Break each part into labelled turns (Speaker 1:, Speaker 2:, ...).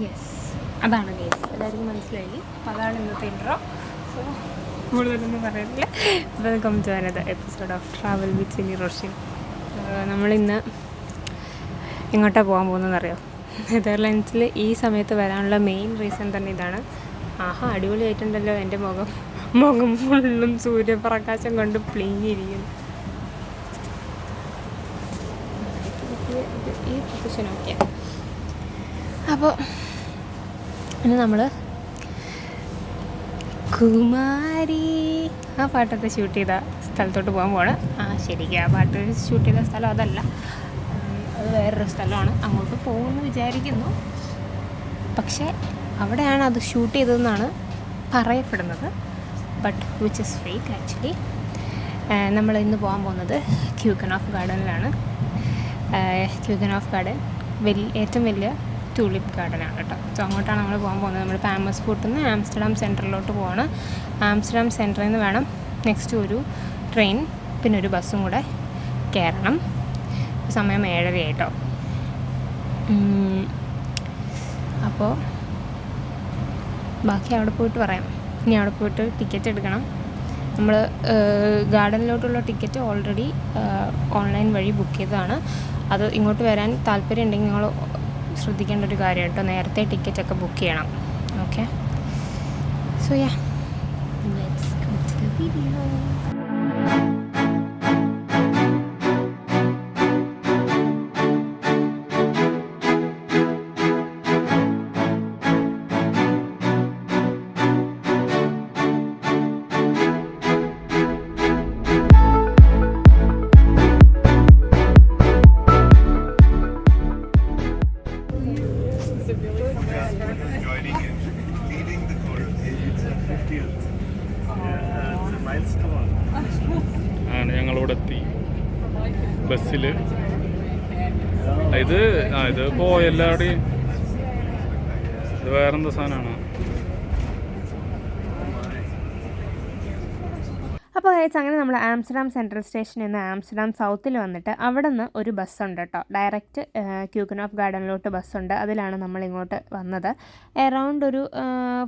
Speaker 1: Yes, അതാണ് guys, എല്ലാവർക്കും മനസ്സിലായി. അപ്പോൾ അതാണ് ഇന്നത്തെ ഇൻട്രോ. സോ കൂടുതലൊന്നും പറയുന്നില്ല. Welcome to another episode of travel with Sini Roshan. നമ്മളിന്ന് എങ്ങോട്ടാണ് പോകാൻ പോകുന്നതെന്നറിയോ? നെതർലാൻഡ്സിൽ ഈ സമയത്ത് വരാനുള്ള മെയിൻ റീസൺ തന്നെ ഇതാണ്. ആഹാ, അടിപൊളിയായിട്ടുണ്ടല്ലോ എൻ്റെ മുഖം ഫുള്ളും സൂര്യപ്രകാശം കൊണ്ട് പ്ലിങ്ങിയിരിക്കുന്നു. ഈ പൊസിഷൻ ഓക്കെ. അപ്പോൾ ഇനി നമ്മൾ കുമാരി ആ പാട്ടൊക്കെ ഷൂട്ട് ചെയ്ത സ്ഥലത്തോട്ട് പോകാൻ പോകണം. ശരിക്കും ആ പാട്ട് ഷൂട്ട് ചെയ്ത സ്ഥലം അതല്ല, അത് വേറൊരു സ്ഥലമാണ്. അങ്ങോട്ട് പോകുമെന്ന് വിചാരിക്കുന്നു. പക്ഷേ അവിടെയാണ് അത് ഷൂട്ട് ചെയ്തതെന്നാണ് പറയപ്പെടുന്നത്. But which is fake actually. നമ്മൾ ഇന്ന് പോകാൻ പോകുന്നത് ക്യൂക്കനോഫ് ഗാർഡനിലാണ്. ക്യൂക്കനോഫ് ഗാർഡൻ ഏറ്റവും വലിയ ട്യൂലിപ്പ് ഗാർഡനാണ് കേട്ടോ. സോ അങ്ങോട്ടാണ് നമ്മൾ പോകാൻ പോകുന്നത്. നമ്മൾ പാമസ് ഫൂട്ടിൽ നിന്ന് ആംസ്റ്റർഡാം സെൻറ്ററിലോട്ട് പോവാണ്. ആംസ്റ്റർഡാം സെൻറ്ററിൽ നിന്ന് വേണം നെക്സ്റ്റ് ഒരു ട്രെയിൻ പിന്നെ ഒരു ബസ്സും കൂടെ കയറണം. സമയം 7:30 കേട്ടോ. അപ്പോൾ ബാക്കി അവിടെ പോയിട്ട് പറയാം. ഇനി അവിടെ പോയിട്ട് ടിക്കറ്റ് എടുക്കണം. നമ്മൾ ഗാർഡനിലോട്ടുള്ള ടിക്കറ്റ് ഓൾറെഡി ഓൺലൈൻ വഴി ബുക്ക് ചെയ്തതാണ്. അത് ഇങ്ങോട്ട് വരാൻ താല്പര്യം ഉണ്ടെങ്കിൽ നിങ്ങൾ ശ്രദ്ധിക്കേണ്ട ഒരു കാര്യം കേട്ടോ, നേരത്തെ ടിക്കറ്റൊക്കെ ബുക്ക് ചെയ്യണം. Okay, so yeah, let's go to the video.
Speaker 2: ആണ് ഞങ്ങളിവിടെ എത്തി ബസ്സിൽ. ഇത് പോയെല്ലാവരുടെയും ഇത് വേറെന്താ സാധനമാണ്.
Speaker 1: അപ്പോൾ അങ്ങനെ നമ്മൾ ആംസ്റ്റർഡാം സെൻട്രൽ സ്റ്റേഷനിൽ നിന്ന് ആംസ്റ്റർഡാം സൗത്തിൽ വന്നിട്ട് അവിടെ നിന്ന് ഒരു ബസ്സുണ്ട് കേട്ടോ. ഡയറക്റ്റ് ക്യൂക്കനോഫ് ഗാർഡനിലോട്ട് ബസ്സുണ്ട്. അതിലാണ് നമ്മൾ ഇങ്ങോട്ട് വന്നത്. എറൗണ്ട് ഒരു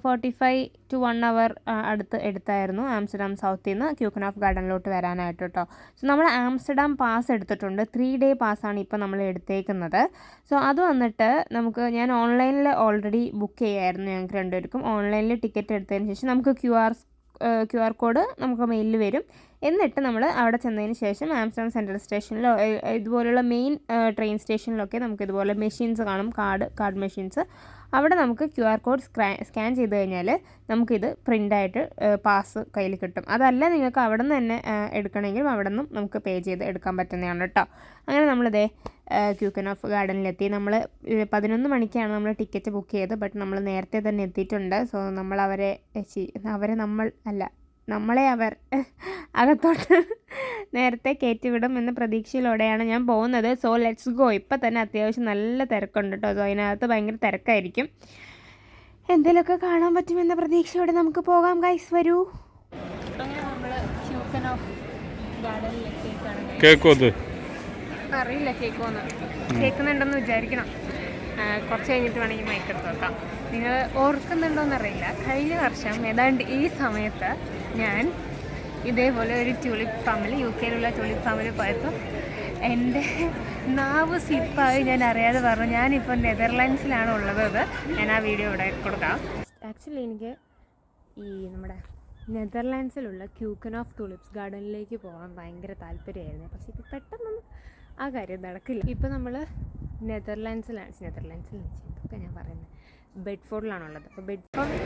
Speaker 1: 45 to 1 hour അടുത്ത് എടുത്തായിരുന്നു ആംസ്റ്റർഡാം സൗത്തിൽ നിന്ന് ക്യൂക്കനോഫ് ഗാർഡനിലോട്ട് വരാനായിട്ട് കേട്ടോ. സോ നമ്മൾ ആംസ്റ്റർഡാം പാസ് എടുത്തിട്ടുണ്ട്. 3-day പാസ്സാണ് ഇപ്പോൾ നമ്മൾ എടുത്തേക്കുന്നത്. സോ അത് വന്നിട്ട് ഞാൻ ഓൺലൈനിൽ ഓൾറെഡി ബുക്ക് ചെയ്യായിരുന്നു. ഞങ്ങൾക്ക് രണ്ടുപേർക്കും ഓൺലൈനിൽ ടിക്കറ്റ് എടുത്തതിന് ശേഷം നമുക്ക് QR കോഡ് നമുക്ക് മെയിലിൽ വരും. എന്നിട്ട് നമ്മൾ അവിടെ ചെന്നതിന് ശേഷം ആംസ്റ്റർഡാം സെൻട്രൽ സ്റ്റേഷനിലോ ഇതുപോലുള്ള മെയിൻ ട്രെയിൻ സ്റ്റേഷനിലൊക്കെ നമുക്ക് ഇതുപോലെ മെഷീൻസ് കാണും, കാർഡ് മെഷീൻസ്. അവിടെ നമുക്ക് QR കോഡ് സ്കാൻ ചെയ്ത് കഴിഞ്ഞാൽ നമുക്കിത് പ്രിൻ്റായിട്ട് പാസ് കയ്യിൽ കിട്ടും. അതല്ല നിങ്ങൾക്ക് അവിടെ നിന്ന് തന്നെ എടുക്കണമെങ്കിലും അവിടെ നിന്നും നമുക്ക് പേ ചെയ്ത് എടുക്കാൻ പറ്റുന്നതാണ് കേട്ടോ. അങ്ങനെ നമ്മളിതേ ക്യൂക്കനോഫ് ഗാർഡനിലെത്തി. നമ്മൾ 11 മണിക്കാണ് നമ്മൾ ടിക്കറ്റ് ബുക്ക് ചെയ്തത്. ബട്ട് നമ്മൾ നേരത്തെ തന്നെ എത്തിയിട്ടുണ്ട്. സോ നമ്മളെ അവർ അകത്തോട്ട് നേരത്തെ കയറ്റിവിടും എന്ന പ്രതീക്ഷയിലൂടെയാണ് ഞാൻ പോകുന്നത്. So let's go. ഇപ്പം തന്നെ അത്യാവശ്യം നല്ല തിരക്കുണ്ട് കേട്ടോ. സോ അതിനകത്ത് ഭയങ്കര തിരക്കായിരിക്കും. എന്തെങ്കിലുമൊക്കെ കാണാൻ പറ്റുമെന്ന പ്രതീക്ഷയോടെ നമുക്ക് പോകാം ഗൈസ്, വരൂ. അങ്ങനെ നമ്മൾ ക്യൂക്കനോഫ് ഗാർഡനിലെത്തിയിട്ടാണ്. അറിയില്ല കേൾക്കുന്നുണ്ടെന്ന് വിചാരിക്കണം. കുറച്ച് കഴിഞ്ഞിട്ട് വേണമെങ്കിൽ മൈക്കെടുത്ത് വെക്കാം. നിങ്ങൾ ഓർക്കുന്നുണ്ടോയെന്നറിയില്ല, കഴിഞ്ഞ വർഷം ഏതാണ്ട് ഈ സമയത്ത് ഞാൻ ഇതേപോലെ ഒരു ട്യൂലിപ്പ് ഫാമിൽ UK-യിലുള്ള ട്യൂലിപ്പ് ഫാമിൽ പോയപ്പോൾ എൻ്റെ നാവ് സ്ലിപ്പായി. ഞാൻ അറിയാതെ പറഞ്ഞു ഞാനിപ്പോൾ നെതർലാൻഡ്സിലാണ് ഉള്ളത്. ഞാൻ ആ വീഡിയോ ഇവിടെ കൊടുക്കാം. ആക്ച്വലി എനിക്ക് ഈ നമ്മുടെ നെതർലാൻഡ്സിലുള്ള ക്യൂക്കനോഫ് ട്യൂലിപ്സ് ഗാർഡനിലേക്ക് പോകാൻ ഭയങ്കര താല്പര്യമായിരുന്നു. പക്ഷേ ഇപ്പോൾ പെട്ടെന്നൊന്നും ആ കാര്യം നടക്കില്ല. ഇപ്പോൾ നമ്മൾ നെതർലാൻഡ്സിലാണ് ഇതൊക്കെ ഞാൻ പറയുന്നത് ബെഡ്ഫോർഡിലാണുള്ളത്. അപ്പോൾ ബെഡ്ഫോർഡ്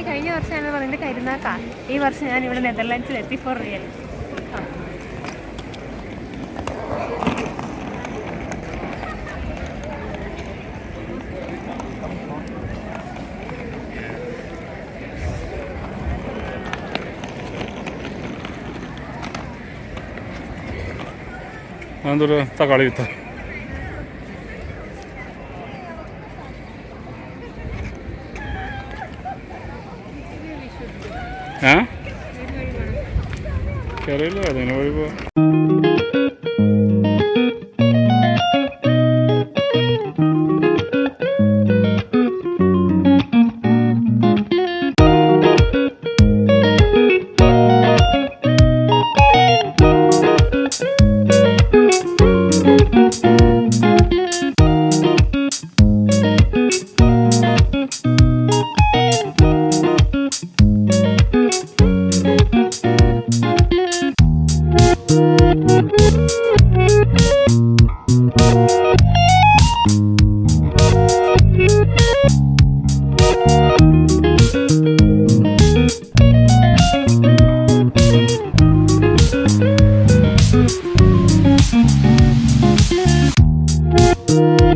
Speaker 1: കഴിഞ്ഞ വർഷമാണ് പറയുന്നത് കരുനാക്ക. ഈ വർഷം ഞാനിവിടെ നെതർലാൻഡ്സിലെത്തി ഫോർ റിയൽ.
Speaker 2: അതൊരു തക്കാളി വിത്ത. അറിയില്ല അതിനെ വഴി പോവാം.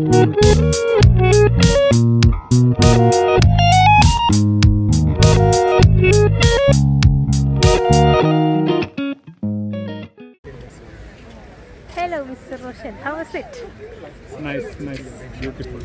Speaker 1: Hello, Mr. Roshan. How was it?
Speaker 2: Nice, beautiful.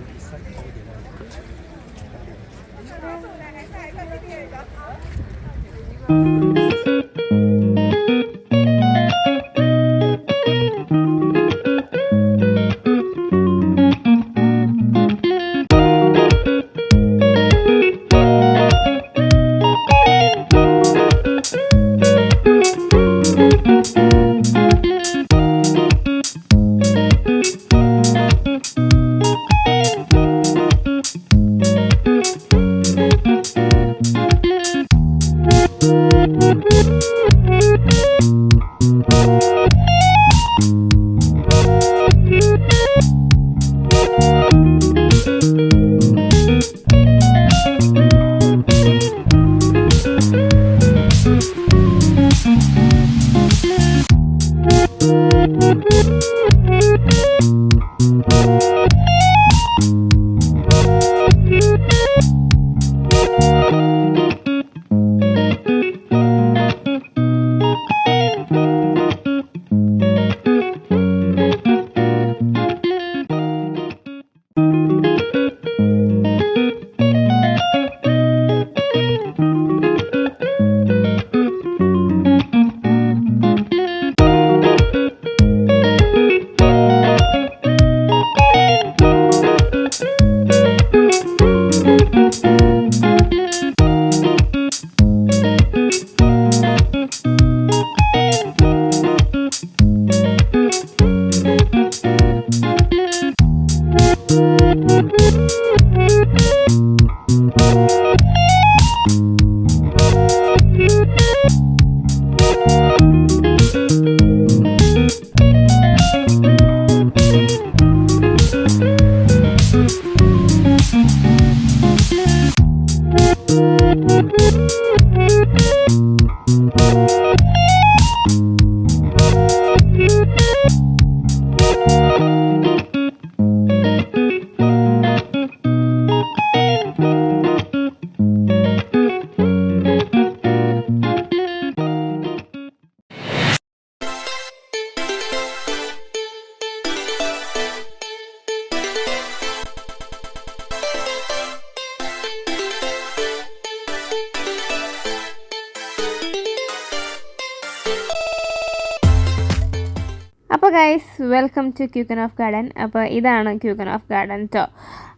Speaker 1: അപ്പോൾ ഗൈസ്, വെൽക്കം ടു ക്യൂക്കനോഫ് ഗാർഡൻ. അപ്പോൾ ഇതാണ് ക്യൂക്കനോഫ് ഗാർഡൻ കേട്ടോ.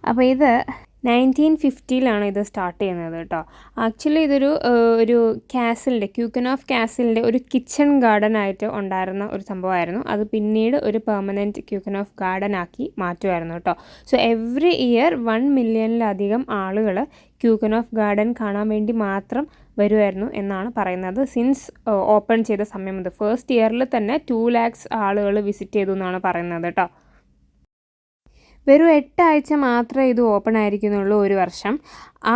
Speaker 1: അപ്പോൾ ഇത് 1950-ലാണ് ഇത് സ്റ്റാർട്ട് ചെയ്യുന്നത് കേട്ടോ. ആക്ച്വലി ഇതൊരു ക്യൂക്കനോഫ് കാസിലിൻ്റെ ഒരു കിച്ചൺ ഗാർഡൻ ആയിട്ട് ഉണ്ടായിരുന്ന ഒരു സംഭവമായിരുന്നു. അത് പിന്നീട് ഒരു പെർമനൻറ്റ് ക്യൂക്കനോഫ് ഗാർഡൻ ആക്കി മാറ്റുമായിരുന്നു കേട്ടോ. സോ എവറി ഇയർ 1 മില്യണിലധികം ആളുകൾ ക്യൂക്കനോഫ് ഗാർഡൻ കാണാൻ വേണ്ടി മാത്രം വരുമായിരുന്നു എന്നാണ് പറയുന്നത്. സിൻസ് ഓപ്പൺ ചെയ്ത സമയം മുതൽ ഫസ്റ്റ് ഇയറിൽ തന്നെ 2 lakhs ആളുകൾ വിസിറ്റ് ചെയ്തു എന്നാണ് പറയുന്നത് കേട്ടോ. വെറും 8 ആഴ്ച മാത്രമേ ഇത് ഓപ്പൺ ആയിരിക്കുന്നുള്ളൂ ഒരു വർഷം.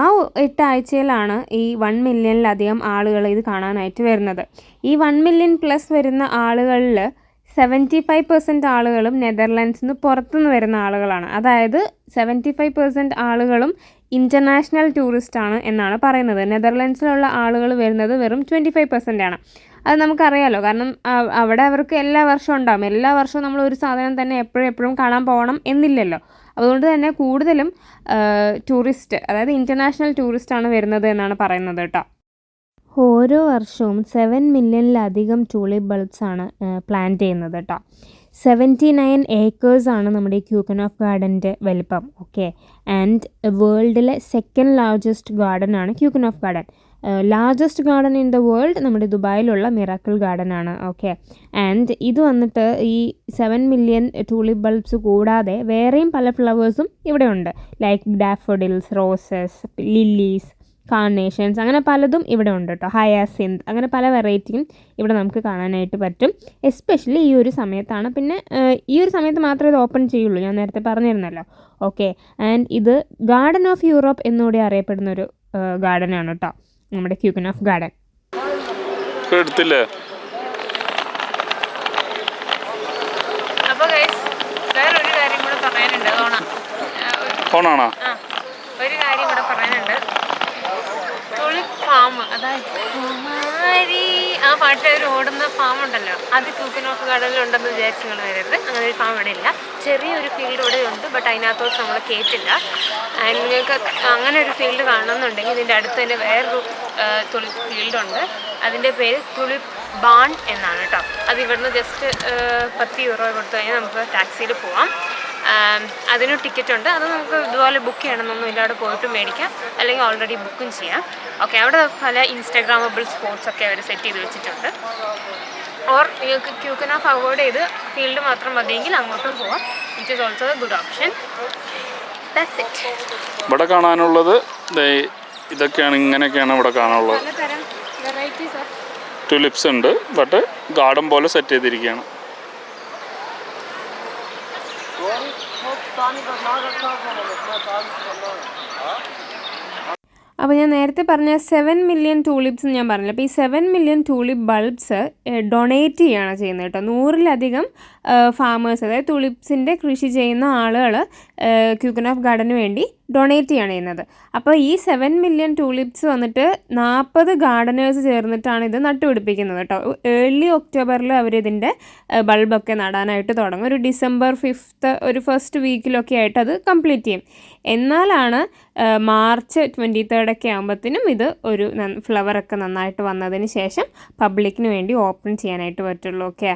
Speaker 1: ആ 8 ആഴ്ചയിലാണ് ഈ 1 മില്യണിലധികം ആളുകൾ ഇത് കാണാനായിട്ട് വരുന്നത്. ഈ 1 മില്യൺ പ്ലസ് വരുന്ന ആളുകളിൽ 75% ആളുകളും നെതർലാൻഡ്സിൽ നിന്ന് പുറത്തുനിന്ന് വരുന്ന ആളുകളാണ്. അതായത് 75% ആളുകളും ഇൻ്റർനാഷണൽ ടൂറിസ്റ്റാണ് എന്നാണ് പറയുന്നത്. നെതർലാൻഡ്സിലുള്ള ആളുകൾ വരുന്നത് വെറും 25% ആണ്. അത് നമുക്കറിയാലോ, കാരണം അവിടെ അവർക്ക് എല്ലാ വർഷവും ഉണ്ടാകും. എല്ലാ വർഷവും നമ്മൾ ഒരു സാധനം തന്നെ എപ്പോഴും കാണാൻ പോകണം എന്നില്ലല്ലോ. അതുകൊണ്ട് തന്നെ കൂടുതലും ടൂറിസ്റ്റ്, അതായത് ഇൻ്റർനാഷണൽ ടൂറിസ്റ്റാണ് വരുന്നത് എന്നാണ് പറയുന്നത് കേട്ടോ. ഓരോ വർഷവും 7 മില്യണിലധികം ട്യൂലിപ്പ് ബൾബ്സാണ് പ്ലാന്റ് ചെയ്യുന്നത് കേട്ടോ. 79 ഏക്കേഴ്സാണ് നമ്മുടെ ഈ ക്യൂക്കനോഫ് ഗാർഡൻ്റെ വലിപ്പം. ഓക്കെ, ആൻഡ് വേൾഡിലെ സെക്കൻഡ് ലാർജസ്റ്റ് ഗാർഡൻ ആണ് Keukenhof garden. Largest garden in the world നമ്മുടെ ദുബായിലുള്ള മിറാക്കിൾ ഗാർഡൻ ആണ്. ഓക്കെ, ആൻഡ് ഇത് വന്നിട്ട് ഈ 7 മില്യൺ ട്യൂലിപ്പ് ബൾബ്സ് കൂടാതെ വേറെയും പല ഫ്ലവേഴ്സും ഇവിടെ ഉണ്ട്. ലൈക്ക് ഡാഫോഡിൽസ്, റോസസ്, ലില്ലീസ്, കാർണേഷൻസ്, അങ്ങനെ പലതും ഇവിടെ ഉണ്ട് കേട്ടോ. ഹയാസിന്ത്, അങ്ങനെ പല വെറൈറ്റിയും ഇവിടെ നമുക്ക് കാണാനായിട്ട് പറ്റും. എസ്പെഷ്യലി ഈ ഒരു സമയത്താണ്. പിന്നെ ഈ ഒരു സമയത്ത് മാത്രമേ ഇത് ഓപ്പൺ ചെയ്യുള്ളൂ, ഞാൻ നേരത്തെ പറഞ്ഞിരുന്നല്ലോ. ഓക്കെ, ആൻഡ് ഇത് ഗാർഡൻ ഓഫ് യൂറോപ്പ് എന്നുകൂടി അറിയപ്പെടുന്നൊരു ഗാർഡനാണ് കേട്ടോ, നമ്മുടെ ക്യൂക്കനോഫ് ഗാർഡൻ.
Speaker 2: എടുത്തില്ലേ?
Speaker 1: അപ്പോൾ ഗൈസ്, വേറൊരു കാര്യം കൂടെ പറയാനുണ്ട്.
Speaker 2: ഫോണാണോ?
Speaker 1: ഒരു കാര്യം ഇവിടെ പറയാനുണ്ട്. തുളിപ്പ് ഫാം, അതായത് ആ പാട്ടിൽ ഓടുന്ന ഫാം ഉണ്ടല്ലോ, അത് ക്യൂക്കൻ ഓഫ് ഗാർഡനിലുണ്ടെന്ന് വിചാരിച്ച് നിങ്ങൾ വരരുത്. അങ്ങനെ ഒരു ഫാം ഇവിടെ ഇല്ല. ചെറിയൊരു ഫീൽഡ് ഇവിടെ ഉണ്ട്, ബട്ട് അതിനകത്തോട്ട് നമ്മൾ കയറ്റില്ല. നിങ്ങൾക്ക് അങ്ങനെ ഒരു ഫീൽഡ് കാണണമെന്നുണ്ടെങ്കിൽ ഇതിൻ്റെ അടുത്ത് തന്നെ വേറൊരു തുളിപ്പ് ഫീൽഡുണ്ട്. അതിൻ്റെ പേര് തുളിപ്പ് ബാൺ എന്നാണ് കേട്ടോ. അത് ഇവിടുന്ന് ജസ്റ്റ് 10 യൂറോ കൊടുത്തു കഴിഞ്ഞാൽ നമുക്ക് ടാക്സിയിൽ പോവാം. അതിന് ടിക്കറ്റ് ഉണ്ട്. അത് നമുക്ക് ഇതുപോലെ ബുക്ക് ചെയ്യണമെന്നൊന്നുമില്ല, അവിടെ പോയിട്ട് മേടിക്കാം, അല്ലെങ്കിൽ ഓൾറെഡി ബുക്കും ചെയ്യാം. ഓക്കെ, അവിടെ പല ഇൻസ്റ്റാഗ്രാമബിൾ സ്പോട്ട്സ് ഒക്കെ അവർ സെറ്റ് ചെയ്ത് വെച്ചിട്ടുണ്ട്. ഓർ നിങ്ങൾക്ക് ക്യൂക്കൻ ഓഫ് അവോയ്ഡ് ചെയ്ത് ഫീൽഡ് മാത്രം മതിയെങ്കിൽ അങ്ങോട്ടും പോവാം, which is also A good option. That's it.
Speaker 2: ഇവിടെ കാണാനുള്ളത് ഇതൊക്കെയാണ്, ഇങ്ങനെയൊക്കെയാണ് ഇവിടെ കാണാനുള്ളത്.
Speaker 1: പലതരം വെറൈറ്റീസ് ഓഫ്
Speaker 2: ടുലിപ്സ് ഉണ്ട്, ബട്ട് ഗാർഡൻ പോലെ സെറ്റ് ചെയ്തിരിക്കുകയാണ്.
Speaker 1: അപ്പോൾ ഞാൻ നേരത്തെ പറഞ്ഞ 7 മില്യൺ ടൂലിപ്സ് ഞാൻ പറഞ്ഞില്ല. അപ്പോൾ ഈ 7 മില്യൺ ടൂലിപ്പ് ബൾബ്സ് ഡൊണേറ്റ് ചെയ്യുകയാണ് ചെയ്യുന്നത് കേട്ടോ. 100-ലധികം ഫാമേഴ്സ്, അതായത് ടൂലിപ്സിൻ്റെ കൃഷി ചെയ്യുന്ന ആളുകൾ ക്യൂക്കൻ ഓഫ് ഗാർഡന് വേണ്ടി ഡൊണേറ്റ് ചെയ്യാണ് ചെയ്യുന്നത്. അപ്പോൾ ഈ 7 മില്യൺ ടൂലിപ്സ് വന്നിട്ട് 40 ഗാർഡനേഴ്സ് ചേർന്നിട്ടാണ് ഇത് നട്ടുപിടിപ്പിക്കുന്നത് കേട്ടോ. ഏർലി ഒക്ടോബറിൽ അവരിതിൻ്റെ ബൾബൊക്കെ നടാനായിട്ട് തുടങ്ങും. ഒരു ഡിസംബർ 5th ഒരു ഫസ്റ്റ് വീക്കിലൊക്കെ ആയിട്ട് അത് കംപ്ലീറ്റ് ചെയ്യും. എന്നാലാണ് മാർച്ച് 23rd ഒക്കെ ആകുമ്പോഴത്തേനും ഇത് ഒരു ഫ്ലവറൊക്കെ നന്നായിട്ട് വന്നതിന് ശേഷം പബ്ലിക്കിന് വേണ്ടി ഓപ്പൺ ചെയ്യാനായിട്ട് പറ്റുള്ളൂ. ഓക്കെ,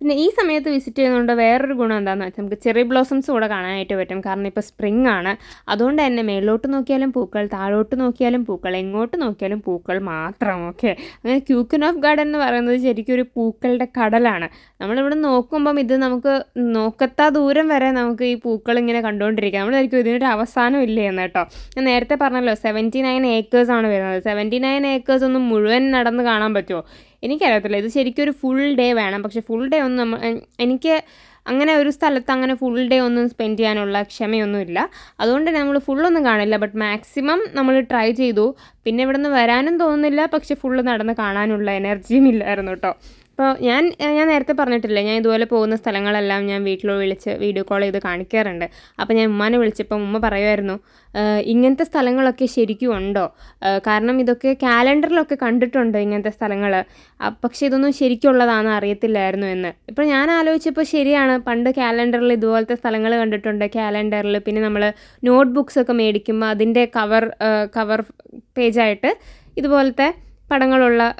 Speaker 1: പിന്നെ ഈ സമയത്ത് വിസിറ്റ് ചെയ്യുന്നതുകൊണ്ട് വേറൊരു ഗുണം എന്താണെന്ന് വെച്ചാൽ നമുക്ക് ചെറി ബ്ലോസംസ് കൂടെ കാണാനായിട്ട് പറ്റും. കാരണം ഇപ്പോൾ സ്പ്രിംഗ് ആണ്, അതുകൊണ്ട് തന്നെ മേലോട്ട് നോക്കിയാലും പൂക്കൾ, താഴോട്ട് നോക്കിയാലും പൂക്കൾ, എങ്ങോട്ട് നോക്കിയാലും പൂക്കൾ മാത്രം. ഓക്കെ, അങ്ങനെ ക്യൂക്കൻ ഓഫ് ഗാർഡൻ എന്ന് പറയുന്നത് ശരിക്കും ഒരു പൂക്കളുടെ കടലാണ്. നമ്മളിവിടെ നോക്കുമ്പം ഇത് നമുക്ക് നോക്കത്താ ദൂരം വരെ നമുക്ക് ഈ പൂക്കൾ ഇങ്ങനെ കണ്ടുകൊണ്ടിരിക്കാം. നമ്മളായിരിക്കും ഇതിനൊരു അവസാനം ഇല്ലേ എന്ന് കേട്ടോ. ഞാൻ നേരത്തെ പറഞ്ഞല്ലോ 79 acres ആണ് വരുന്നത്. 79 acres ഒന്നും മുഴുവൻ നടന്ന് കാണാൻ പറ്റുമോ എനിക്കറിയത്തില്ല. ഇത് ശരിക്കും ഒരു ഫുൾ ഡേ വേണം. പക്ഷേ ഫുൾ ഡേ ഒന്നും എനിക്ക് അങ്ങനെ ഒരു സ്ഥലത്ത് അങ്ങനെ ഫുൾ ഡേ ഒന്നും സ്പെൻഡ് ചെയ്യാനുള്ള ക്ഷമയൊന്നുമില്ല. അതുകൊണ്ട് നമ്മൾ ഫുള്ളൊന്നും കാണില്ല, ബട്ട് മാക്സിമം നമ്മൾ ട്രൈ ചെയ്തു. പിന്നെ ഇവിടെ നിന്ന് വരാനും തോന്നുന്നില്ല, പക്ഷേ ഫുള്ള് നടന്ന് കാണാനുള്ള എനർജിയും ഇല്ലായിരുന്നു കേട്ടോ. അപ്പോൾ ഞാൻ നേരത്തെ പറഞ്ഞിട്ടില്ലേ, ഞാൻ ഇതുപോലെ പോകുന്ന സ്ഥലങ്ങളെല്ലാം ഞാൻ വീട്ടിൽ വിളിച്ച് വീഡിയോ കോൾ ചെയ്ത് കാണിക്കാറുണ്ട്. അപ്പോൾ ഞാൻ ഉമ്മാനെ വിളിച്ചപ്പോൾ ഉമ്മ പറയുമായിരുന്നു, ഇങ്ങനത്തെ സ്ഥലങ്ങളൊക്കെ ശരിക്കും ഉണ്ടോ? കാരണം ഇതൊക്കെ കാലണ്ടറിലൊക്കെ കണ്ടിട്ടുണ്ട് ഇങ്ങനത്തെ സ്ഥലങ്ങൾ, പക്ഷേ ഇതൊന്നും ശരിക്കുള്ളതാണെന്ന് അറിയത്തില്ലായിരുന്നു എന്ന്. ഇപ്പോൾ ഞാൻ ആലോചിച്ചപ്പോൾ ശരിയാണ്, പണ്ട് കാലണ്ടറിൽ ഇതുപോലത്തെ സ്ഥലങ്ങൾ കണ്ടിട്ടുണ്ട്. കാലണ്ടറിൽ പിന്നെ നമ്മൾ നോട്ട് ബുക്സൊക്കെ മേടിക്കുമ്പോൾ അതിൻ്റെ കവർ പേജായിട്ട് ഇതുപോലത്തെ പടങ്ങളുള്ള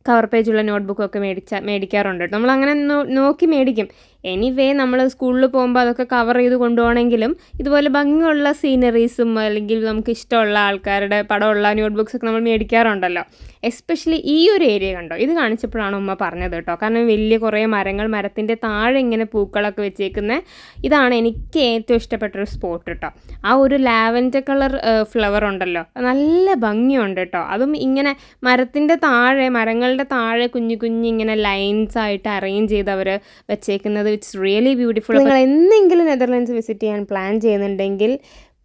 Speaker 1: കവർ പേജുള്ള നോട്ട്ബുക്കൊക്കെ മേടിക്കാറുണ്ട്. നമ്മളങ്ങനെ നോക്കി മേടിക്കും. എനിവേ നമ്മൾ സ്കൂളിൽ പോകുമ്പോൾ അതൊക്കെ കവർ ചെയ്ത് കൊണ്ടുപോകണമെങ്കിലും ഇതുപോലെ ഭംഗിയുള്ള സീനറീസും അല്ലെങ്കിൽ നമുക്ക് ഇഷ്ടമുള്ള ആൾക്കാരുടെ പടമുള്ള നോട്ട്ബുക്സൊക്കെ നമ്മൾ മേടിക്കാറുണ്ടല്ലോ. എസ്പെഷ്യലി ഈ ഒരു ഏരിയ കണ്ടോ, ഇത് കാണിച്ചപ്പോഴാണ് ഉമ്മ പറഞ്ഞത് കേട്ടോ. കാരണം വലിയ കുറേ മരങ്ങൾ, മരത്തിൻ്റെ താഴെ ഇങ്ങനെ പൂക്കളൊക്കെ വെച്ചേക്കുന്നത്, ഇതാണ് എനിക്ക് ഏറ്റവും ഇഷ്ടപ്പെട്ടൊരു സ്പോട്ട് കേട്ടോ. ആ ഒരു ലാവൻഡർ കളർ ഫ്ലവർ ഉണ്ടല്ലോ, നല്ല ഭംഗിയുണ്ട് കേട്ടോ. അതും ഇങ്ങനെ മരത്തിൻ്റെ താഴെ, മരങ്ങളുടെ താഴെ കുഞ്ഞു ഇങ്ങനെ ലൈൻസ് ആയിട്ട് അറേഞ്ച് ചെയ്ത് അവർ വെച്ചേക്കുന്നത്. It's really beautiful. നിങ്ങൾ എന്തെങ്കിലും നെതർലാൻഡ്സ് വിസിറ്റ് ചെയ്യാൻ പ്ലാൻ ചെയ്യുന്നുണ്ടെങ്കിൽ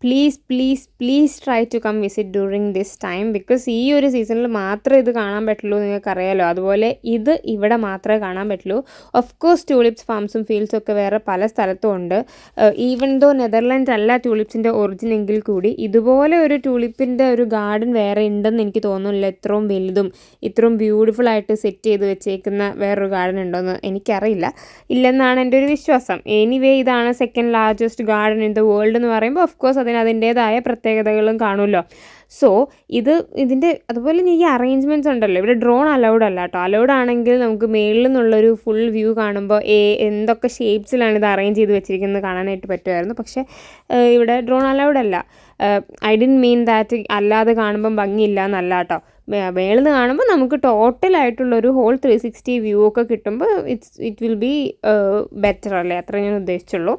Speaker 1: please try to come visit during this time. Because ഈ ഒരു സീസണിൽ മാത്രമേ ഇത് കാണാൻ പറ്റുള്ളൂ, നിങ്ങൾക്കറിയാലോ. അതുപോലെ ഇത് ഇവിടെ മാത്രമേ കാണാൻ പറ്റുള്ളൂ. ഓഫ് കോഴ്സ് ട്യൂലിപ്സ് ഫാംസും ഫീൽഡ്സും ഒക്കെ വേറെ പല സ്ഥലത്തും ഉണ്ട്. ഈവൻ ദോ നെതർലാൻഡ്സ് അല്ല ട്യൂലിപ്സിൻ്റെ ഒറിജിൻ എങ്കിൽ കൂടി ഇതുപോലെ ഒരു ട്യൂലിപ്പിൻ്റെ ഒരു ഗാർഡൻ വേറെ ഉണ്ടെന്ന് എനിക്ക് തോന്നുന്നില്ല. ഇത്രയും വലുതും ഇത്രയും ബ്യൂട്ടിഫുൾ ആയിട്ട് സെറ്റ് ചെയ്ത് വെച്ചേക്കുന്ന വേറൊരു ഗാർഡൻ ഉണ്ടോയെന്ന് എനിക്കറിയില്ല. ഇല്ലെന്നാണ് എൻ്റെ ഒരു വിശ്വാസം. എനിവേ ഇതാണ് second largest garden in the world എന്ന് പറയുമ്പോൾ ഓഫ് കോഴ്സ് അതിൻ്റേതായ പ്രത്യേകതകളും കാണുമല്ലോ. സോ ഇതിൻ്റെ അതുപോലെ ഈ അറേഞ്ച്മെൻറ്റ്സ് ഉണ്ടല്ലോ, ഇവിടെ ഡ്രോൺ അലൗഡ് അല്ല കേട്ടോ. അലൗഡ് ആണെങ്കിൽ നമുക്ക് മേളിൽ നിന്നുള്ളൊരു ഫുൾ വ്യൂ കാണുമ്പോൾ എന്തൊക്കെ ഷേപ്സിലാണ് ഇത് അറേഞ്ച് ചെയ്ത് വെച്ചിരിക്കുന്നത് കാണാനായിട്ട് പറ്റുമായിരുന്നു. പക്ഷേ ഇവിടെ ഡ്രോൺ അലൗഡ് അല്ല. ഐ ഡിഡ്ന്റ് മീൻ ദാറ്റ് അല്ലാതെ കാണുമ്പം ഭംഗിയില്ല എന്നല്ല കേട്ടോ. മേളിൽ നിന്ന് കാണുമ്പോൾ നമുക്ക് ടോട്ടലായിട്ടുള്ളൊരു ഹോൾ 360 വ്യൂ ഒക്കെ കിട്ടുമ്പോൾ ഇറ്റ് വിൽ ബി ബെറ്റർ അല്ലേ, അത്ര ഞാൻ ഉദ്ദേശിച്ചുള്ളൂ.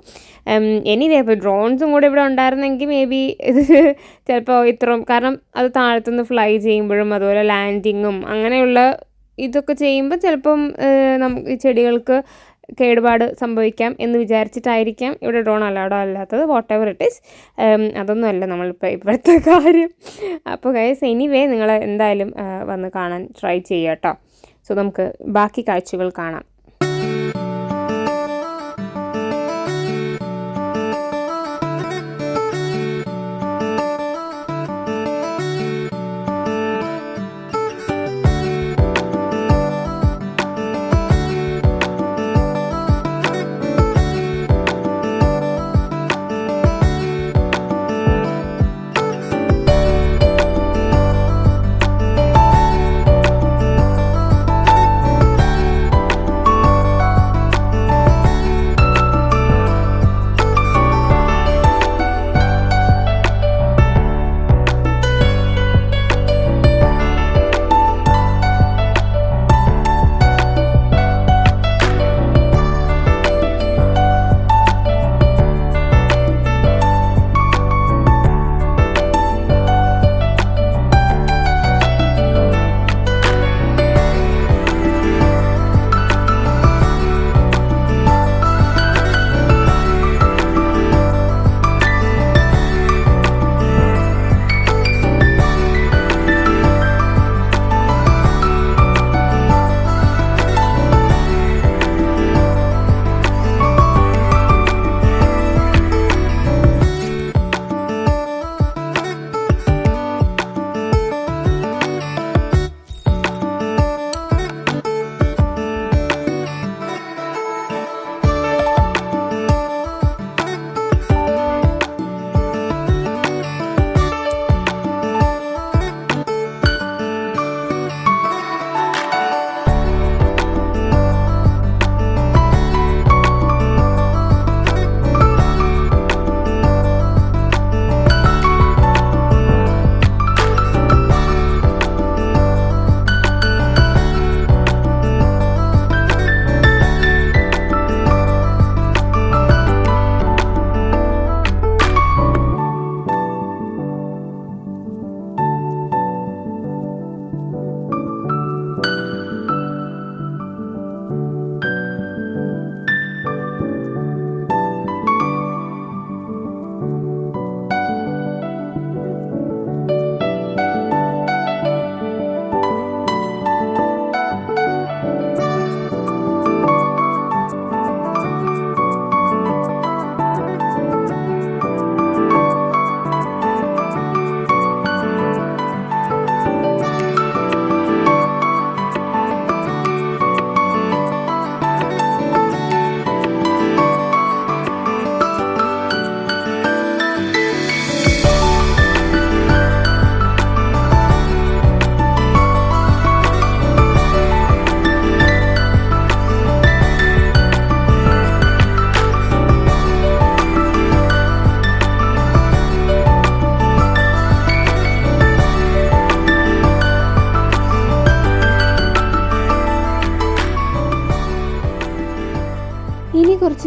Speaker 1: എനിവേ ഇപ്പോൾ ഡ്രോൺസും കൂടെ ഇവിടെ ഉണ്ടായിരുന്നെങ്കിൽ മേ ബി ഇത് ചിലപ്പോൾ ഇത്രയും, കാരണം അത് താഴത്തുനിന്ന് ഫ്ലൈ ചെയ്യുമ്പോഴും അതുപോലെ ലാൻഡിങ്ങും അങ്ങനെയുള്ള ഇതൊക്കെ ചെയ്യുമ്പോൾ ചിലപ്പം നമുക്ക് ഈ ചെടികൾക്ക് കേടുപാട് സംഭവിക്കാം എന്ന് വിചാരിച്ചിട്ടായിരിക്കാം ഇവിടെ ഡ്രോൺ അലൗഡ് അല്ലാത്തത്. വാട്ട് എവർ ഇറ്റ് ഈസ്, അതൊന്നുമല്ല ഇപ്പോഴത്തെ കാര്യം. അപ്പോൾ ഗൈസ് എനിവേ നിങ്ങൾ എന്തായാലും വന്ന് കാണാൻ ട്രൈ ചെയ്യുക കേട്ടോ. സോ നമുക്ക് ബാക്കി കാഴ്ചകൾ കാണാം.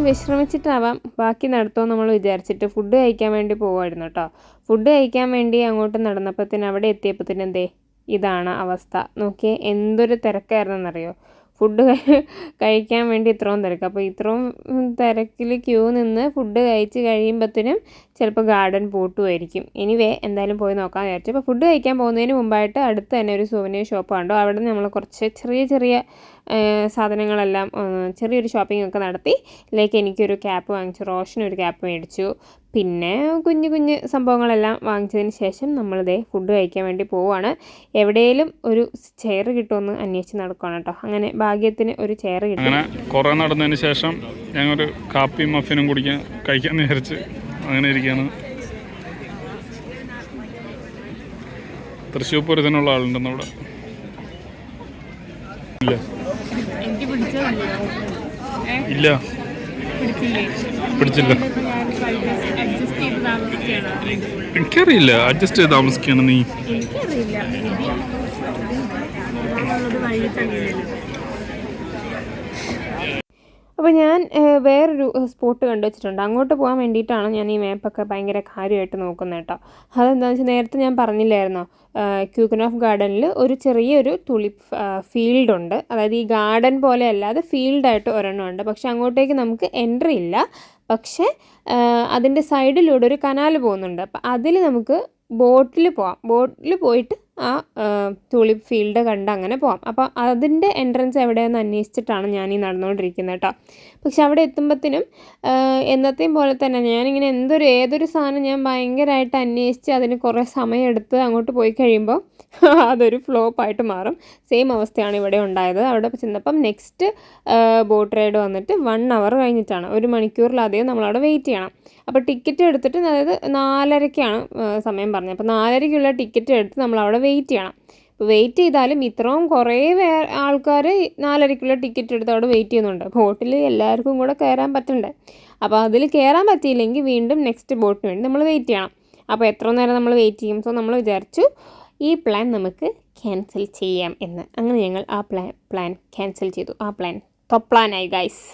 Speaker 1: വിശ്രമിച്ചിട്ടാവാം ബാക്കി നടത്തുമോ നമ്മൾ വിചാരിച്ചിട്ട് ഫുഡ് കഴിക്കാൻ വേണ്ടി പോവായിരുന്നു കേട്ടോ. ഫുഡ് കഴിക്കാൻ വേണ്ടി അങ്ങോട്ട് നടന്നപ്പോഴത്തേന് അവിടെ എത്തിയപ്പോഴത്തേന് എന്തേ ഇതാണ് അവസ്ഥ. നോക്കിയേ എന്തൊരു തിരക്കായിരുന്നെന്നറിയോ. ഫുഡ് കഴിക്കാൻ വേണ്ടി ഇത്രയും തിരക്ക്. അപ്പോൾ ഇത്രയും തിരക്കിൽ ക്യൂ നിന്ന് ഫുഡ് കഴിച്ച് കഴിയുമ്പോഴത്തേനും ചിലപ്പോൾ ഗാർഡൻ പൂട്ടുമായിരിക്കും. എനിവേ എന്തായാലും പോയി നോക്കാമെന്ന് വിചാരിച്ചു. അപ്പോൾ ഫുഡ് കഴിക്കാൻ പോകുന്നതിന് മുമ്പായിട്ട് അടുത്ത് തന്നെ ഒരു സൂവനീർ ഷോപ്പ് കണ്ടു. അവിടെ നമ്മൾ കുറച്ച് ചെറിയ സാധനങ്ങളെല്ലാം ചെറിയൊരു ഷോപ്പിംഗ് ഒക്കെ നടത്തി. ഇതിലേക്ക് എനിക്കൊരു ക്യാപ്പ് വാങ്ങിച്ചു, റോഷനൊരു ക്യാപ്പ് മേടിച്ചു, പിന്നെ കുഞ്ഞ് സംഭവങ്ങളെല്ലാം വാങ്ങിച്ചതിന് ശേഷം നമ്മളിതേ ഫുഡ് കഴിക്കാൻ വേണ്ടി പോവുകയാണ്. എവിടെയെങ്കിലും ഒരു ചെയർ കിട്ടുമെന്ന് അന്വേഷിച്ച് നടക്കുകയാണ് കേട്ടോ. അങ്ങനെ ഭാഗ്യത്തിന് ഒരു ചെയർ കിട്ടി.
Speaker 2: അങ്ങനെ കുറേ നടന്നതിന് ശേഷം ഞങ്ങളൊരു കാപ്പിയും മഫിനും കഴിക്കാൻ വിചാരിച്ച് അങ്ങനെ ഇരിക്കുകയാണ്. തൃശ്ശൂർ പൂരത്തിനുള്ള ആളുണ്ടെന്ന് അവിടെ. ഇല്ല പിടിച്ചില്ല. എനിക്കറിയില്ല, അഡ്ജസ്റ്റ് ചെയ്ത് താമസിക്കുകയാണ് നീ.
Speaker 1: അപ്പോൾ ഞാൻ വേറൊരു സ്പോട്ട് കണ്ടുവച്ചിട്ടുണ്ട്. അങ്ങോട്ട് പോകാൻ വേണ്ടിയിട്ടാണ് ഞാൻ ഈ മാപ്പൊക്കെ ഭയങ്കര കാര്യമായിട്ട് നോക്കുന്നത് കേട്ടോ. അതെന്താണെന്ന് വെച്ചാൽ നേരത്തെ ഞാൻ പറഞ്ഞില്ലായിരുന്നോ, ക്യൂക്കൻ ഓഫ് ഗാർഡനിൽ ഒരു ചെറിയൊരു തുളിപ്പ് ഫീൽഡുണ്ട്. അതായത് ഈ ഗാർഡൻ പോലെ അല്ലാതെ ഫീൽഡായിട്ട് ഒരെണ്ണം ഉണ്ട്. പക്ഷെ അങ്ങോട്ടേക്ക് നമുക്ക് എൻട്രി ഇല്ല. പക്ഷേ അതിൻ്റെ സൈഡിലൂടെ ഒരു കനാൽ പോകുന്നുണ്ട്. അപ്പം അതിൽ നമുക്ക് ബോട്ടിൽ പോവാം. ബോട്ടിൽ പോയിട്ട് ആ തുളിപ്പ് ഫീൽഡ് കണ്ട് അങ്ങനെ പോവാം. അപ്പോൾ അതിൻ്റെ എൻട്രൻസ് എവിടെയെന്ന് അന്വേഷിച്ചിട്ടാണ് ഞാനീ നടന്നുകൊണ്ടിരിക്കുന്നത് കേട്ടോ. പക്ഷെ അവിടെ എത്തുമ്പോഴത്തേനും എന്നത്തെയും പോലെ തന്നെ ഞാനിങ്ങനെ ഏതൊരു സാധനം ഞാൻ ഭയങ്കരമായിട്ട് അന്വേഷിച്ച് അതിന് കുറേ സമയമെടുത്ത് അങ്ങോട്ട് പോയി കഴിയുമ്പോൾ അതൊരു ഫ്ലോപ്പായിട്ട് മാറും. സെയിം അവസ്ഥയാണ് ഇവിടെ ഉണ്ടായത്. അവിടെ ചെന്നപ്പം നെക്സ്റ്റ് ബോട്ട് റൈഡ് വന്നിട്ട് 1 hour കഴിഞ്ഞിട്ടാണ്. 1 മണിക്കൂറിലധികം നമ്മളവിടെ വെയിറ്റ് ചെയ്യണം. അപ്പോൾ ടിക്കറ്റ് എടുത്തിട്ട്, അതായത് 4:30-ക്കാണ് സമയം പറഞ്ഞത്. അപ്പോൾ 4:30-ക്കുള്ള ടിക്കറ്റ് എടുത്ത് നമ്മളവിടെ വെയിറ്റ് ചെയ്യണം. അപ്പോൾ വെയിറ്റ് ചെയ്താലും ഇത്രയും കുറേ ആൾക്കാർ 4:30-ക്കുള്ള ടിക്കറ്റ് എടുത്ത് അവിടെ വെയിറ്റ് ചെയ്യുന്നുണ്ട്. ബോട്ടിൽ എല്ലാവർക്കും കൂടെ കയറാൻ പറ്റണ്ടേ. അപ്പോൾ അതിൽ കയറാൻ പറ്റിയില്ലെങ്കിൽ വീണ്ടും നെക്സ്റ്റ് ബോട്ടിന് വേണ്ടി നമ്മൾ വെയിറ്റ് ചെയ്യണം. അപ്പോൾ എത്ര നേരം നമ്മൾ വെയിറ്റ് ചെയ്യും. സോ നമ്മൾ വിചാരിച്ചു ഈ പ്ലാൻ നമുക്ക് ക്യാൻസൽ ചെയ്യാം എന്ന്. അങ്ങനെ ഞങ്ങൾ ആ പ്ലാൻ ക്യാൻസൽ ചെയ്തു. ആ പ്ലാൻ തൊപ്ലാനായി ഗൈസ്.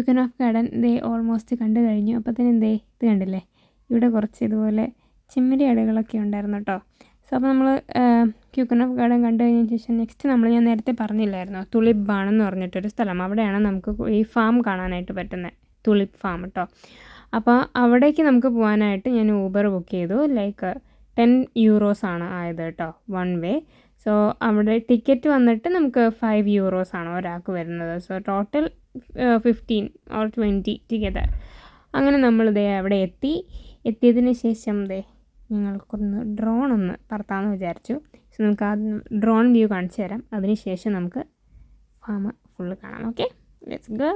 Speaker 1: ക്യൂക്കൻ ഓഫ് ഗാർഡൻ ദേ ഓൾമോസ്റ്റ് കണ്ടു കഴിഞ്ഞു. അപ്പോൾ തന്നെ ഇത് കണ്ടില്ലേ, ഇവിടെ കുറച്ച് ഇതുപോലെ ചെമ്മരി അടകളൊക്കെ ഉണ്ടായിരുന്നു കേട്ടോ. സോ അപ്പോൾ നമ്മൾ ക്യൂക്കൻ ഓഫ് ഗാർഡൻ കണ്ടു കഴിഞ്ഞ ശേഷം നെക്സ്റ്റ് ഞാൻ നേരത്തെ പറഞ്ഞില്ലായിരുന്നോ, തുളിപ്പ് ബാണെന്ന് പറഞ്ഞിട്ടൊരു സ്ഥലം. അവിടെയാണ് നമുക്ക് ഈ ഫാം കാണാനായിട്ട് പറ്റുന്നത്, തുളിപ്പ് ഫാം കേട്ടോ. അപ്പോൾ അവിടേക്ക് നമുക്ക് പോകാനായിട്ട് ഞാൻ ഊബർ ബുക്ക് ചെയ്തു. ലൈക്ക് 10 euros ആണ് ആയത് കേട്ടോ, 1 വേ. സോ അവിടെ ടിക്കറ്റ് വന്നിട്ട് നമുക്ക് 5 euros ആണ് ഒരാൾക്ക് വരുന്നത്. So total 15 or 20 together. അങ്ങനെ നമ്മൾ അവിടെ എത്തിയതിന് ശേഷം ഞങ്ങൾക്കൊന്ന് ഡ്രോൺ ഒന്ന് പറത്താമെന്ന് വിചാരിച്ചു. സോ നമുക്ക് ആ ഡ്രോൺ വ്യൂ കാണിച്ചു തരാം. അതിന് ശേഷം നമുക്ക് ഫാം ഫുള്ള് കാണാം. Okay, let's go.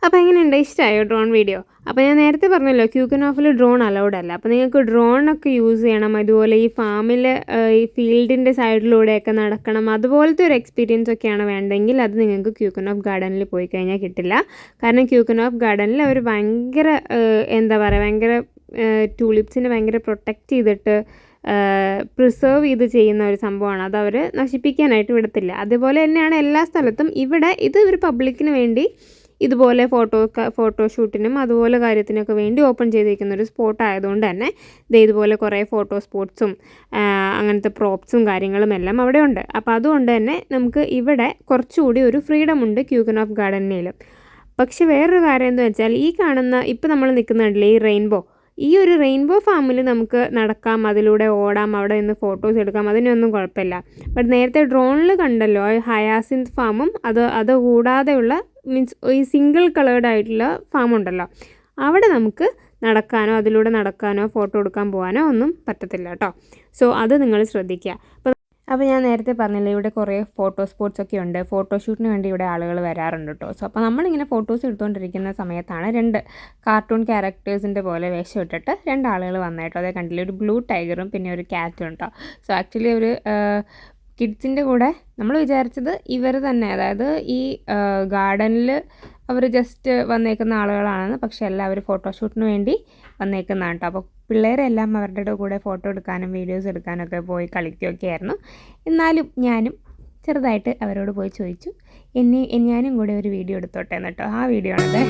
Speaker 1: അപ്പോൾ എങ്ങനെയുണ്ട്, ഇഷ്ടമായോ ഡ്രോൺ വീഡിയോ? അപ്പോൾ ഞാൻ നേരത്തെ പറഞ്ഞല്ലോ ക്യൂക്കൻ ഓഫിൽ ഡ്രോൺ അലൗഡ് അല്ല. അപ്പോൾ നിങ്ങൾക്ക് ഡ്രോണൊക്കെ യൂസ് ചെയ്യണം, അതുപോലെ ഈ ഫാമിൽ ഈ ഫീൽഡിൻ്റെ സൈഡിലൂടെയൊക്കെ നടക്കണം, അതുപോലത്തെ ഒരു എക്സ്പീരിയൻസ് ഒക്കെയാണ് വേണ്ടെങ്കിൽ അത് നിങ്ങൾക്ക് ക്യൂക്കൻ ഓഫ് ഗാർഡനിൽ പോയി കഴിഞ്ഞാൽ കിട്ടില്ല. കാരണം ക്യൂക്കൻ ഓഫ് ഗാർഡനിൽ അവർ ഭയങ്കര എന്താ പറയുക, ഭയങ്കര ടൂലിപ്സിനെ ഭയങ്കര പ്രൊട്ടക്റ്റ് ചെയ്തിട്ട് പ്രിസേർവ് ചെയ്ത് ചെയ്യുന്ന ഒരു സംഭവമാണ്. അത് അവർ നശിപ്പിക്കാനായിട്ട് വിടത്തില്ല. അതുപോലെ തന്നെയാണ് എല്ലാ സ്ഥലത്തും. ഇവിടെ ഇത് ഒരു പബ്ലിക്കിന് വേണ്ടി ഇതുപോലെ ഫോട്ടോഷൂട്ടിനും അതുപോലെ കാര്യത്തിനൊക്കെ വേണ്ടി ഓപ്പൺ ചെയ്തിരിക്കുന്ന ഒരു സ്പോട്ട് ആയതുകൊണ്ട് തന്നെ ഇതുപോലെ കുറേ ഫോട്ടോ സ്പോട്ട്സും അങ്ങനത്തെ പ്രോപ്സും കാര്യങ്ങളും എല്ലാം അവിടെ ഉണ്ട്. അപ്പോൾ അതുകൊണ്ട് തന്നെ നമുക്ക് ഇവിടെ കുറച്ചുകൂടി ഒരു ഫ്രീഡം ഉണ്ട് ക്യൂക്കൻ ഓഫ് ഗാർഡനിലും. പക്ഷെ വേറൊരു കാര്യം എന്താ വെച്ചാൽ, ഈ കാണുന്ന ഇപ്പോൾ നമ്മൾ നിൽക്കുന്നുണ്ടല്ലേ ഈ റെയിൻബോ, ഈ ഒരു റെയിൻബോ ഫാമിൽ നമുക്ക് നടക്കാം, അതിലൂടെ ഓടാം, അവിടെ നിന്ന് ഫോട്ടോസ് എടുക്കാം, അതിനൊന്നും കുഴപ്പമില്ല. ബട്ട് നേരത്തെ ഡ്രോണിൽ കണ്ടല്ലോ ഹയാസിന്ത് ഫാമും അത് കൂടാതെയുള്ള മീൻസ് ഈ സിംഗിൾ കളേർഡ് ആയിട്ടുള്ള ഫാം ഉണ്ടല്ലോ, അവിടെ നമുക്ക് നടക്കാനോ അതിലൂടെ നടക്കാനോ ഫോട്ടോ എടുക്കാൻ പോകാനോ ഒന്നും പറ്റത്തില്ല കേട്ടോ. സോ അത് നിങ്ങൾ ശ്രദ്ധിക്കുക. അപ്പോൾ ഞാൻ നേരത്തെ പറഞ്ഞില്ലേ ഇവിടെ കുറേ ഫോട്ടോ സ്പോട്ട്സ് ഒക്കെ ഉണ്ട്. ഫോട്ടോഷൂട്ടിന് വേണ്ടി ഇവിടെ ആളുകൾ വരാറുണ്ട് കേട്ടോ. സോ അപ്പോൾ നമ്മളിങ്ങനെ ഫോട്ടോസ് എടുത്തുകൊണ്ടിരിക്കുന്ന സമയത്താണ് 2 കാർട്ടൂൺ ക്യാരക്ടേഴ്സിൻ്റെ പോലെ വേഷം ഇട്ടിട്ട് 2 ആളുകൾ വന്നേട്ടോ. അതേ കണ്ടില്ലേ, ഒരു ബ്ലൂ ടൈഗറും പിന്നെ ഒരു ക്യാറ്റും കേട്ടോ. സോ ആക്ച്വലി ഒരു കിഡ്സിൻ്റെ കൂടെ നമ്മൾ വിചാരിച്ചത് ഇവർ തന്നെ, അതായത് ഈ ഗാർഡനിൽ അവർ ജസ്റ്റ് വന്നേക്കുന്ന ആളുകളാണെന്ന്. പക്ഷേ എല്ലാവരും ഫോട്ടോഷൂട്ടിന് വേണ്ടി വന്നേക്കുന്നതാണ് കേട്ടോ. അപ്പോൾ പിള്ളേരെല്ലാം അവരുടെ കൂടെ ഫോട്ടോ എടുക്കാനും വീഡിയോസ് എടുക്കാനൊക്കെ പോയി കളിക്കുകയൊക്കെ ആയിരുന്നു. എന്നാലും ഞാനും ചെറുതായിട്ട് അവരോട് പോയി ചോദിച്ചു, ഞാനും കൂടെ ഒരു വീഡിയോ എടുത്തോട്ടെ എന്ന് കേട്ടോ. ആ വീഡിയോ ആണത്.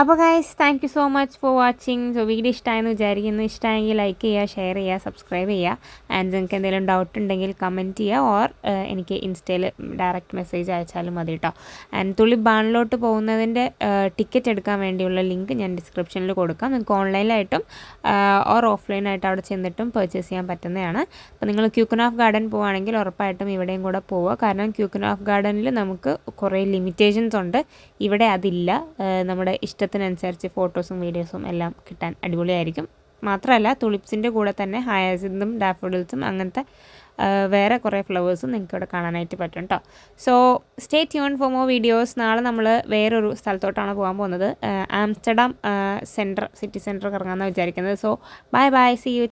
Speaker 1: അപ്പോൾ guys thank you so much for watching. So video ഇഷ്ടമായെന്ന് വിചാരിക്കുന്നു. ഇഷ്ടമായെങ്കിൽ ലൈക്ക് ചെയ്യുക, ഷെയർ ചെയ്യുക, സബ്സ്ക്രൈബ് ചെയ്യുക. ആൻഡ് നിങ്ങൾക്ക് എന്തെങ്കിലും ഡൗട്ട് ഉണ്ടെങ്കിൽ കമൻറ്റ് ചെയ്യുക, ഓർ എനിക്ക് ഇൻസ്റ്റയിൽ ഡയറക്റ്റ് മെസ്സേജ് അയച്ചാലും മതി കേട്ടോ. ആൻഡ് തുളിപ്പ് ബാണിലോട്ട് പോകുന്നതിൻ്റെ ടിക്കറ്റ് എടുക്കാൻ വേണ്ടിയുള്ള ലിങ്ക് ഞാൻ ഡിസ്ക്രിപ്ഷനിൽ കൊടുക്കാം. നിങ്ങൾക്ക് ഓൺലൈനായിട്ടും ഓർ ഓഫ്ലൈനായിട്ട് അവിടെ ചെന്നിട്ടും പർച്ചേസ് ചെയ്യാൻ പറ്റുന്നതാണ്. അപ്പോൾ നിങ്ങൾ ക്യൂക്കൻ ഓഫ് ഗാർഡൻ പോവുകയാണെങ്കിൽ ഉറപ്പായിട്ടും ഇവിടെയും കൂടെ പോവുക. കാരണം ക്യൂക്കൻ ഓഫ് ഗാർഡനിൽ നമുക്ക് കുറേ ലിമിറ്റേഷൻസ് ഉണ്ട്, ഇവിടെ അതില്ല. നമ്മുടെ ഇഷ്ടത്തിനനുസരിച്ച് ഫോട്ടോസും വീഡിയോസും എല്ലാം കിട്ടാൻ അടിപൊളിയായിരിക്കും. മാത്രമല്ല തുളിപ്സിൻ്റെ കൂടെ തന്നെ ഹയാസിന്തും ഡാഫോഡിൽസും അങ്ങനത്തെ വേറെ കുറേ ഫ്ലവേഴ്സും നിങ്ങൾക്ക് ഇവിടെ കാണാനായിട്ട് പറ്റും കേട്ടോ. So stay tune for more videos. നാളെ നമ്മൾ വേറൊരു സ്ഥലത്തോട്ടാണ് പോകാൻ പോകുന്നത്. ആംസ്റ്റർഡാം സിറ്റി സെൻറ്റർ കറങ്ങാമെന്നാണ് വിചാരിക്കുന്നത്. So bye bye, see U.